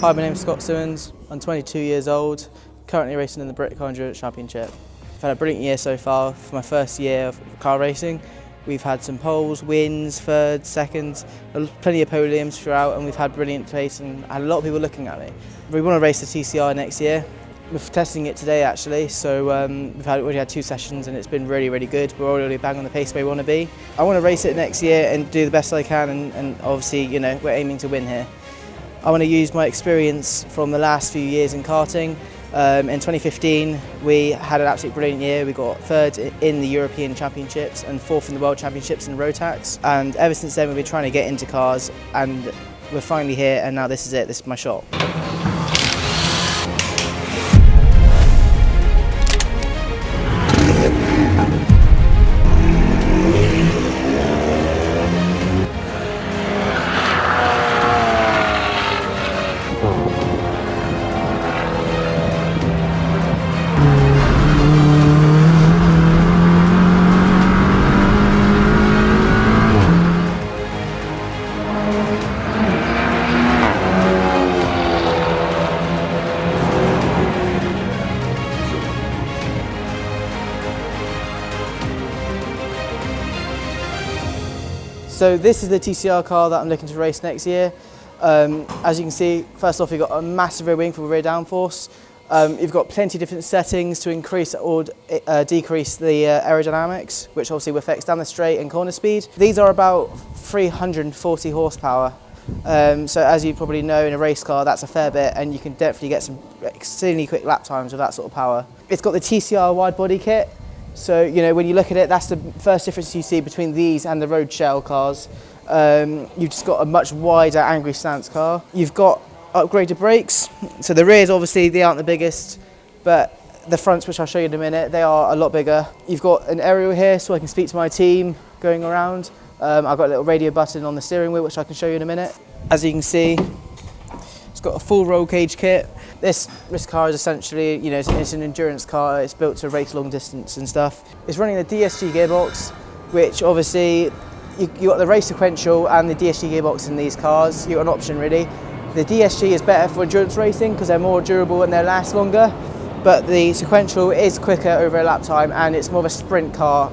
Hi, my name's Symonds. I'm 22 years old, currently racing in the British Car Endurance Championship. I've had a brilliant year so far for my first year of car racing. We've had some poles, wins, thirds, seconds, plenty of podiums throughout, and we've had brilliant place and had a lot of people looking at me. We want to race the TCR next year. We're testing it today actually, so we've already had 2 sessions and it's been really, really good. We're already bang on the pace where we want to be. I want to race it next year and do the best I can, and obviously, you know, we're aiming to win here. I want to use my experience from the last few years in karting. In 2015 we had an absolutely brilliant year. We got 3rd in the European Championships and 4th in the World Championships in road tax, and ever since then we've been trying to get into cars, and we're finally here, and now this is it, this is my shot. So this is the TCR car that I'm looking to race next year. As you can see, first off, you've got a massive rear wing for rear downforce. You've got plenty of different settings to increase or decrease the aerodynamics, which obviously affects down the straight and corner speed. These are about 340 horsepower. So as you probably know, in a race car, that's a fair bit, and you can definitely get some extremely quick lap times with that sort of power. It's got the TCR wide body kit. So, you know, when you look at it, that's the first difference you see between these and the road shell cars. You've just got a much wider angry stance car. You've got upgraded brakes. So the rears, obviously, they aren't the biggest, but the fronts, which I'll show you in a minute, they are a lot bigger. You've got an aerial here so I can speak to my team going around. I've got a little radio button on the steering wheel, which I can show you in a minute. As you can see, it's got a full roll cage kit. This car is essentially, you know, it's an endurance car. It's built to race long distance and stuff. It's running the DSG gearbox, which obviously you got the race sequential and the DSG gearbox in these cars. You got an option really. The DSG is better for endurance racing because they're more durable and they last longer. But the sequential is quicker over a lap time and it's more of a sprint car.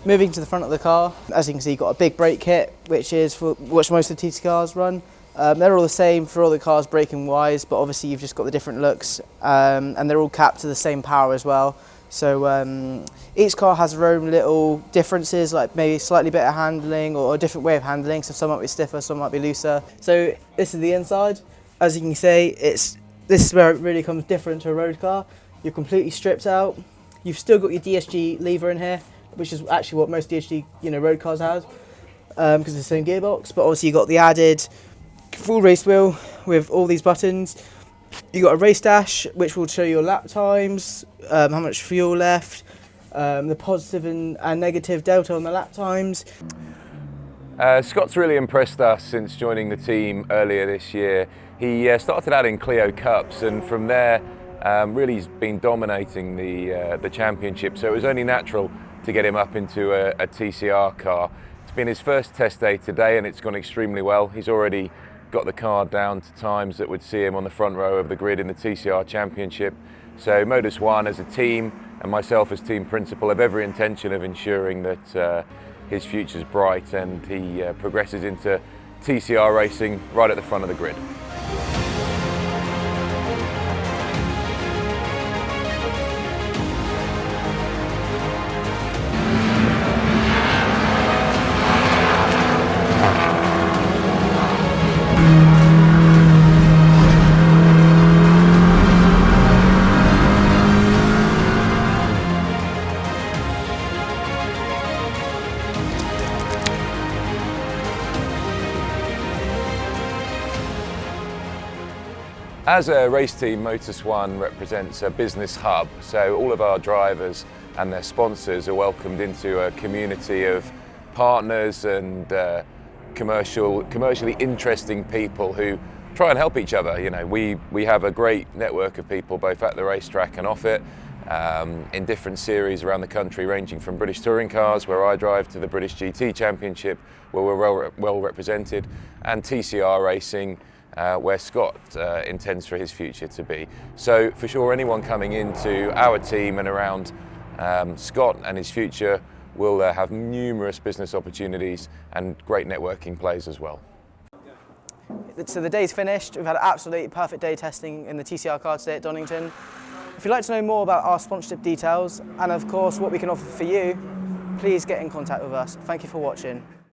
Moving to the front of the car, as you can see, you've got a big brake kit, which most of the TT cars run. They're all the same for all the cars braking wise, but obviously you've just got the different looks, and they're all capped to the same power as well. So each car has their own little differences, like maybe slightly better handling or a different way of handling. So some might be stiffer, some might be looser. So this is the inside. As you can see, this is where it really comes different to a road car. You're completely stripped out. You've still got your DSG lever in here, which is actually what most DSG road cars have, because it's the same gearbox. But obviously you've got the added full race wheel with all these buttons. You got a race dash which will show your lap times, how much fuel left, the positive and negative delta on the lap times. Scott's really impressed us since joining the team earlier this year. He started out in Clio Cups, and from there really has been dominating the championship, so it was only natural to get him up into a TCR car. It's been his first test day today and it's gone extremely well. He's already got the car down to times that would see him on the front row of the grid in the TCR Championship. So Motus 1 as a team and myself as team principal have every intention of ensuring that his future's bright and he progresses into TCR racing right at the front of the grid. As a race team, Motus 1 represents a business hub, so all of our drivers and their sponsors are welcomed into a community of partners and commercially interesting people who try and help each other. You know, we have a great network of people both at the racetrack and off it, in different series around the country, ranging from British touring cars, where I drive, to the British GT Championship, where we're well represented, and TCR racing, where Scott intends for his future to be. So for sure, anyone coming into our team and around Scott and his future will have numerous business opportunities and great networking plays as well. So the day's finished. We've had an absolutely perfect day testing in the TCR car today at Donington. If you'd like to know more about our sponsorship details and of course what we can offer for you, please get in contact with us. Thank you for watching.